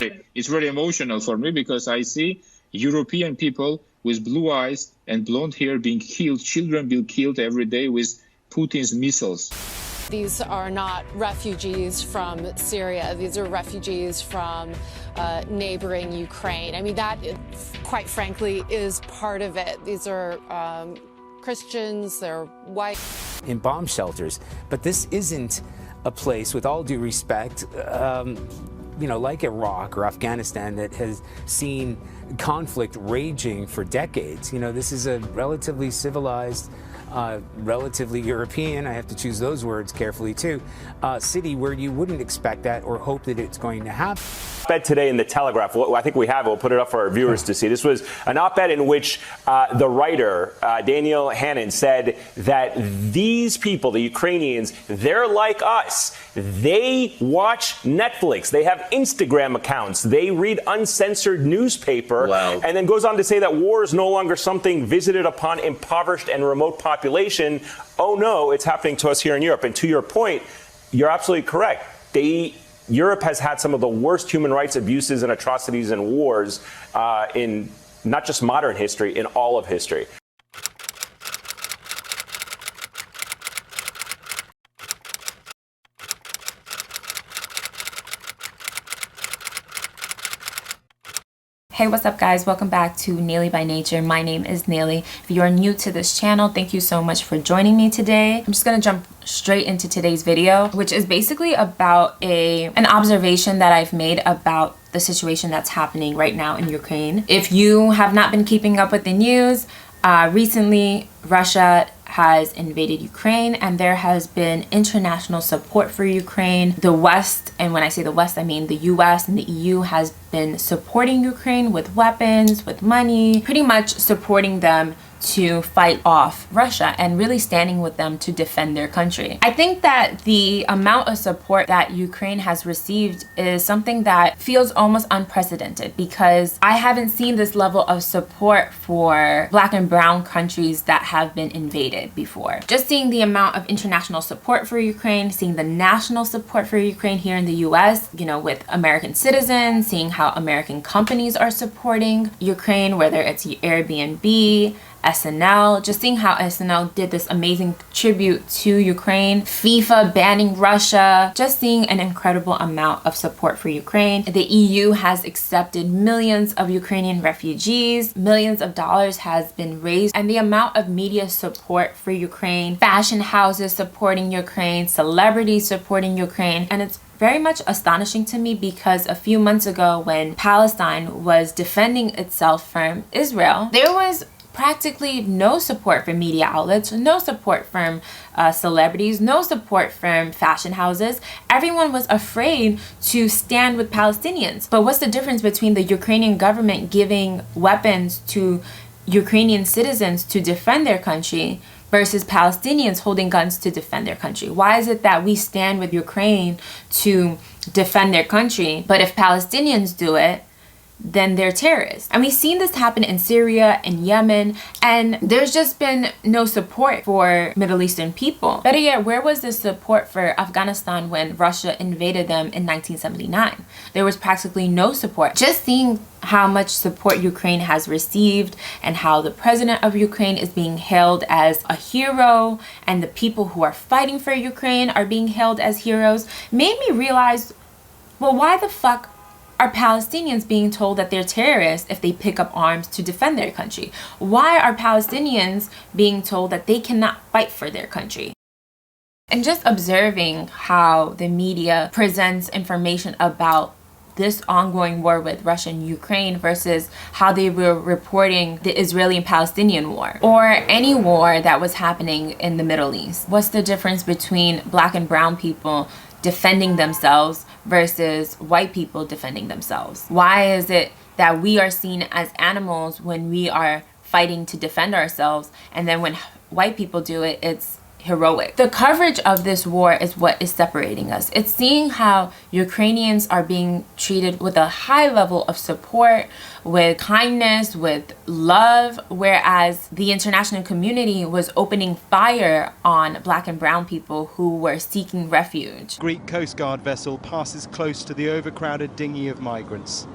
It's very emotional for me because I see European people with blue eyes and blonde hair being killed, children being killed every day with Putin's missiles. These are not refugees from Syria. These are refugees from neighboring Ukraine. I mean, that, quite frankly, is part of it. These are Christians, they're white. In bomb shelters. But this isn't a place, with all due respect, like Iraq or Afghanistan, that has seen conflict raging for decades. This is a relatively civilized, relatively European, I have to choose those words carefully too, city where you wouldn't expect that or hope that it's going to happen. Op-ed today in the Telegraph, I think we have it, we'll put it up for our viewers to see. This was an op-ed in which the writer, Daniel Hannon, said that these people, the Ukrainians, they're like us. They watch Netflix, they have Instagram accounts, they read uncensored newspaper, and then goes on to say that war is no longer something visited upon impoverished and remote population. Oh no, it's happening to us here in Europe. And to your point, you're absolutely correct. Europe has had some of the worst human rights abuses and atrocities and wars in not just modern history, in all of history. Hey, what's up guys? Welcome back to Naily by Nature. My name is Naily. If you are new to this channel, thank you so much for joining me today. I'm just gonna jump straight into today's video, which is basically about an observation that I've made about the situation that's happening right now in Ukraine. If you have not been keeping up with the news, recently Russia has invaded Ukraine and there has been international support for Ukraine. The West, and when I say the West, I mean the US and the EU, has been supporting Ukraine with weapons, with money, pretty much supporting them to fight off Russia and really standing with them to defend their country. I think that the amount of support that Ukraine has received is something that feels almost unprecedented, because I haven't seen this level of support for black and brown countries that have been invaded before. Just seeing the amount of international support for Ukraine, seeing the national support for Ukraine here in the US, with American citizens, seeing how American companies are supporting Ukraine, whether it's Airbnb, SNL, just seeing how SNL did this amazing tribute to Ukraine, FIFA banning Russia, just seeing an incredible amount of support for Ukraine. The EU has accepted millions of Ukrainian refugees, millions of dollars has been raised, and the amount of media support for Ukraine, fashion houses supporting Ukraine, celebrities supporting Ukraine, and it's very much astonishing to me because a few months ago when Palestine was defending itself from Israel, there was practically no support from media outlets, no support from celebrities, no support from fashion houses. Everyone was afraid to stand with Palestinians. But what's the difference between the Ukrainian government giving weapons to Ukrainian citizens to defend their country versus Palestinians holding guns to defend their country? Why is it that we stand with Ukraine to defend their country, but if Palestinians do it, then they're terrorists? And we've seen this happen in Syria and Yemen, and there's just been no support for Middle Eastern people. Better yet, where was the support for Afghanistan when Russia invaded them in 1979? There was practically no support. Just seeing how much support Ukraine has received and how the president of Ukraine is being hailed as a hero and the people who are fighting for Ukraine are being hailed as heroes made me realize, well, why the fuck are Palestinians being told that they're terrorists if they pick up arms to defend their country? Why are Palestinians being told that they cannot fight for their country? And just observing how the media presents information about this ongoing war with Russia and Ukraine versus how they were reporting the Israeli and Palestinian war, or any war that was happening in the Middle East. What's the difference between black and brown people defending themselves versus white people defending themselves? Why is it that we are seen as animals when we are fighting to defend ourselves, and then when white people do it, it's heroic. The coverage of this war is what is separating us. It's seeing how Ukrainians are being treated with a high level of support, with kindness, with love, whereas the international community was opening fire on Black and brown people who were seeking refuge. Greek Coast Guard vessel passes close to the overcrowded dinghy of migrants.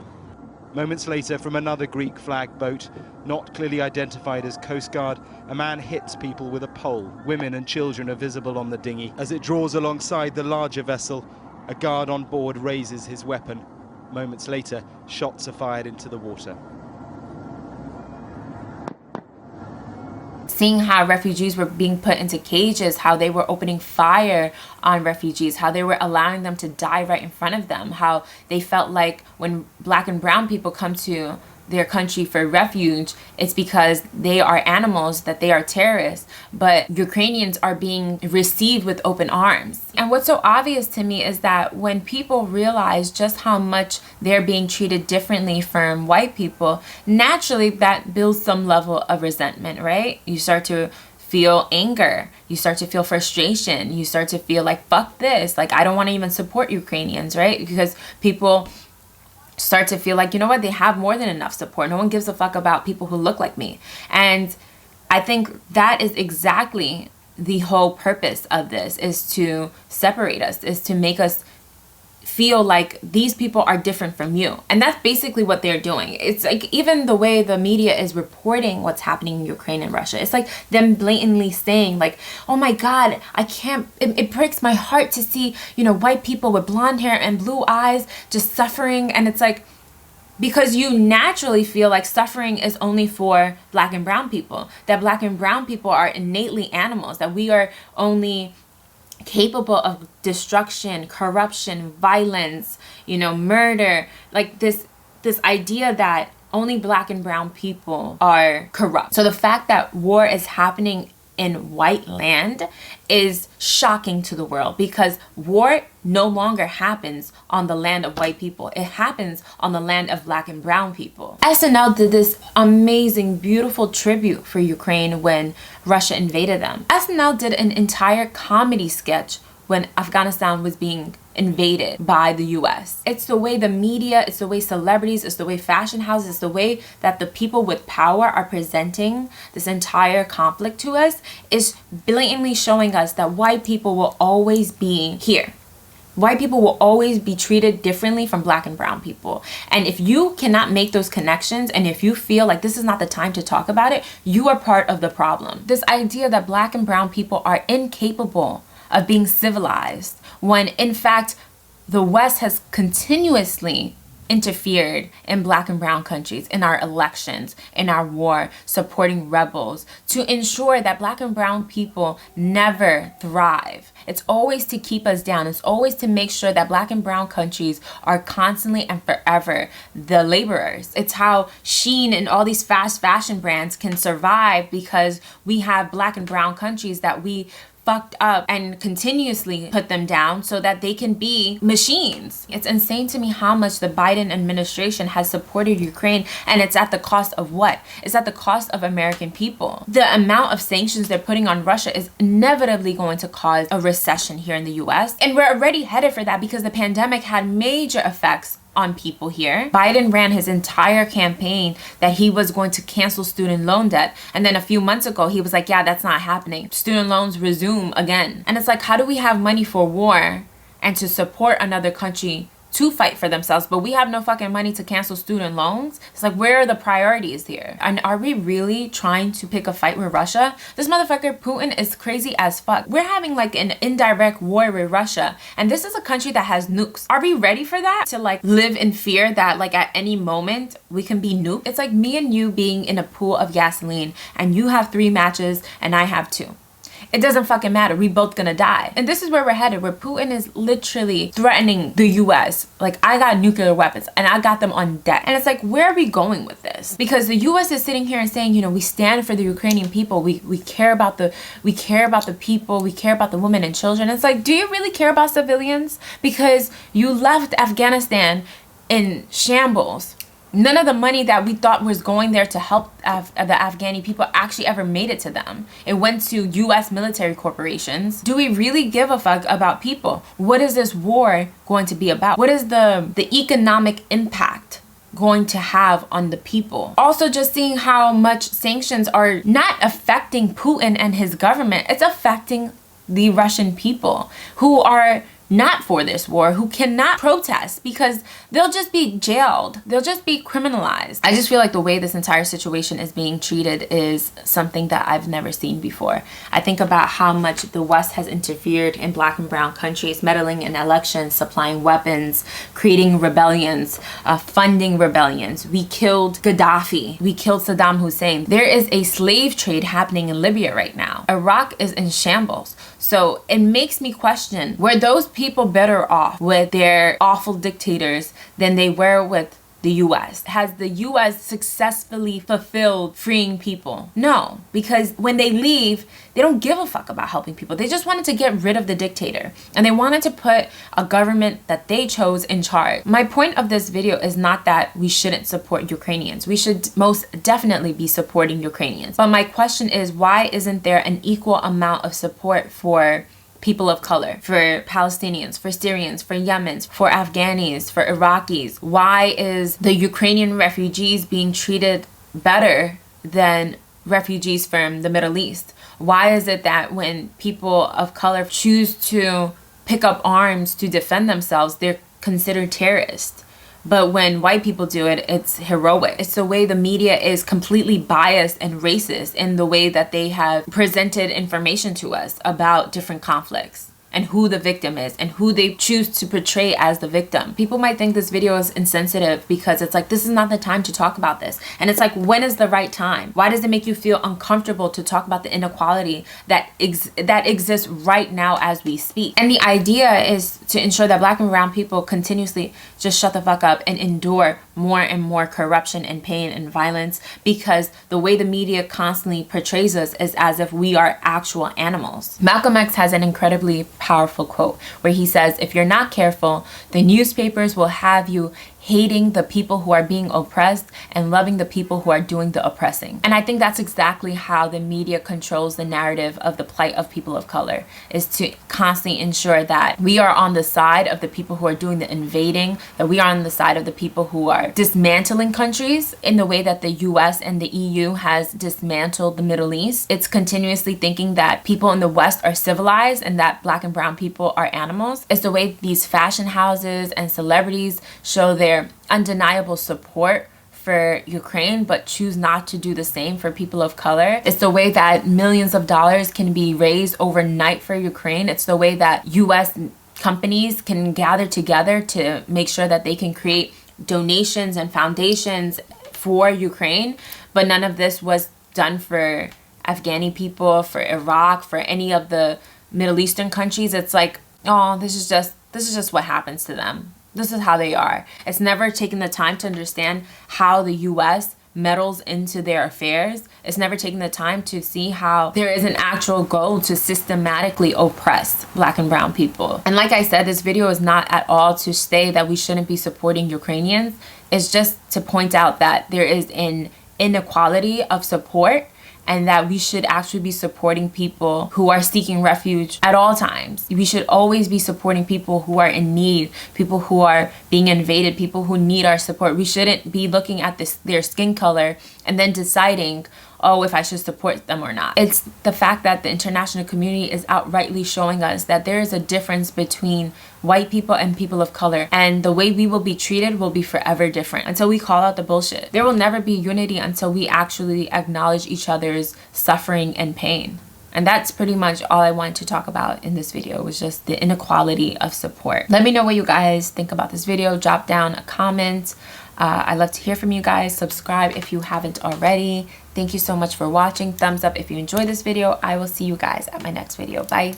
Moments later, from another Greek flag boat, not clearly identified as Coast Guard, a man hits people with a pole. Women and children are visible on the dinghy. As it draws alongside the larger vessel, a guard on board raises his weapon. Moments later, shots are fired into the water. Seeing how refugees were being put into cages, how they were opening fire on refugees, how they were allowing them to die right in front of them, how they felt like when Black and brown people come to their country for refuge, it's because they are animals, that they are terrorists, but Ukrainians are being received with open arms. And what's so obvious to me is that when people realize just how much they're being treated differently from white people, naturally that builds some level of resentment, right? You start to feel anger, you start to feel frustration, you start to feel like, fuck this, like I don't want to even support Ukrainians, right? Because people start to feel like, you know what, they have more than enough support. No one gives a fuck about people who look like me. And I think that is exactly the whole purpose of this, is to separate us, is to make us feel like these people are different from you. And that's basically what they're doing. It's like even the way the media is reporting what's happening in Ukraine and Russia, it's like them blatantly saying like, oh my God, I can't, it breaks my heart to see, you know, white people with blonde hair and blue eyes just suffering. And it's like, because you naturally feel like suffering is only for Black and brown people, that Black and brown people are innately animals, that we are only capable of destruction, corruption, violence, you know, murder, like this idea that only Black and brown people are corrupt. So the fact that war is happening in white land is shocking to the world, because war no longer happens on the land of white people. It happens on the land of Black and brown people. SNL did this amazing, beautiful tribute for Ukraine when Russia invaded them. SNL did an entire comedy sketch when Afghanistan was being invaded by the US. It's the way the media, it's the way celebrities, it's the way fashion houses, it's the way that the people with power are presenting this entire conflict to us, is blatantly showing us that white people will always be here. White people will always be treated differently from Black and brown people. And if you cannot make those connections, and if you feel like this is not the time to talk about it, you are part of the problem. This idea that Black and brown people are incapable of being civilized, when in fact the West has continuously interfered in Black and brown countries, in our elections, in our war, supporting rebels, to ensure that Black and brown people never thrive. It's always to keep us down. It's always to make sure that Black and brown countries are constantly and forever the laborers. It's how Shein and all these fast fashion brands can survive, because we have Black and brown countries that we fucked up and continuously put them down so that they can be machines. It's insane to me how much the Biden administration has supported Ukraine, and it's at the cost of what? It's at the cost of American people. The amount of sanctions they're putting on Russia is inevitably going to cause a recession here in the US, and we're already headed for that because the pandemic had major effects on people here. Biden ran his entire campaign that he was going to cancel student loan debt. And then a few months ago, he was like, yeah, that's not happening. Student loans resume again. And it's like, how do we have money for war and to support another country to fight for themselves, but we have no fucking money to cancel student loans? It's like, where are the priorities here? And are we really trying to pick a fight with Russia? This motherfucker Putin is crazy as fuck. We're having like an indirect war with Russia, and this is a country that has nukes. Are we ready for that? To like live in fear that like at any moment we can be nuked? It's like me and you being in a pool of gasoline, and you have 3 matches and I have 2. It doesn't fucking matter. We both gonna die. And this is where we're headed, where Putin is literally threatening the US. Like, I got nuclear weapons and I got them on deck. And it's like, where are we going with this? Because the US is sitting here and saying, you know, we stand for the Ukrainian people. We care about the people. We care about the women and children. It's like, do you really care about civilians? Because you left Afghanistan in shambles. None of the money that we thought was going there to help the Afghani people actually ever made it to them. It went to US military corporations. Do we really give a fuck about people? What is this war going to be about? What is the economic impact going to have on the people? Also, just seeing how much sanctions are not affecting Putin and his government, it's affecting the Russian people who are not for this war, who cannot protest because they'll just be jailed. They'll just be criminalized. I just feel like the way this entire situation is being treated is something that I've never seen before. I think about how much the West has interfered in black and brown countries, meddling in elections, supplying weapons, creating rebellions, funding rebellions. We killed Gaddafi. We killed Saddam Hussein. There is a slave trade happening in Libya right now. Iraq is in shambles. So it makes me question, were those people better off with their awful dictators than they were with the US? Has the US successfully fulfilled freeing people? No, because when they leave, they don't give a fuck about helping people. They just wanted to get rid of the dictator, and they wanted to put a government that they chose in charge. My point of this video is not that we shouldn't support Ukrainians. We should most definitely be supporting Ukrainians. But my question is, why isn't there an equal amount of support for people of color, for Palestinians, for Syrians, for Yemens, for Afghanis, for Iraqis? Why is the Ukrainian refugees being treated better than refugees from the Middle East? Why is it that when people of color choose to pick up arms to defend themselves, they're considered terrorists? But when white people do it, it's heroic. It's the way the media is completely biased and racist in the way that they have presented information to us about different conflicts and who the victim is and who they choose to portray as the victim. People might think this video is insensitive because it's like, this is not the time to talk about this. And it's like, when is the right time? Why does it make you feel uncomfortable to talk about the inequality that exists right now as we speak? And the idea is to ensure that black and brown people continuously just shut the fuck up and endure more and more corruption and pain and violence, because the way the media constantly portrays us is as if we are actual animals. Malcolm X has an incredibly powerful quote where he says, if you're not careful, the newspapers will have you hating the people who are being oppressed and loving the people who are doing the oppressing. And I think that's exactly how the media controls the narrative of the plight of people of color, is to constantly ensure that we are on the side of the people who are doing the invading, that we are on the side of the people who are dismantling countries in the way that the US and the EU has dismantled the Middle East. It's continuously thinking that people in the West are civilized and that black and brown people are animals. It's the way these fashion houses and celebrities show their undeniable support for Ukraine but choose not to do the same for people of color. It's the way that millions of dollars can be raised overnight for Ukraine. It's the way that US companies can gather together to make sure that they can create donations and foundations for Ukraine, but none of this was done for Afghani people, for Iraq, for any of the Middle Eastern countries. It's like, oh, this is just what happens to them. This is how they are. It's never taken the time to understand how the US meddles into their affairs. It's never taken the time to see how there is an actual goal to systematically oppress black and brown people. And like I said, this video is not at all to say that we shouldn't be supporting Ukrainians. It's just to point out that there is an inequality of support, and that we should actually be supporting people who are seeking refuge at all times. We should always be supporting people who are in need, people who are being invaded, people who need our support. We shouldn't be looking at their skin color and then deciding, oh, if I should support them or not. It's the fact that the international community is outrightly showing us that there is a difference between white people and people of color, and the way we will be treated will be forever different until we call out the bullshit. There will never be unity until we actually acknowledge each other's suffering and pain. And that's pretty much all I wanted to talk about in this video, was just the inequality of support. Let me know what you guys think about this video. Drop down a comment. I'd love to hear from you guys. Subscribe if you haven't already. Thank you so much for watching. Thumbs up if you enjoyed this video. I will see you guys at my next video. Bye.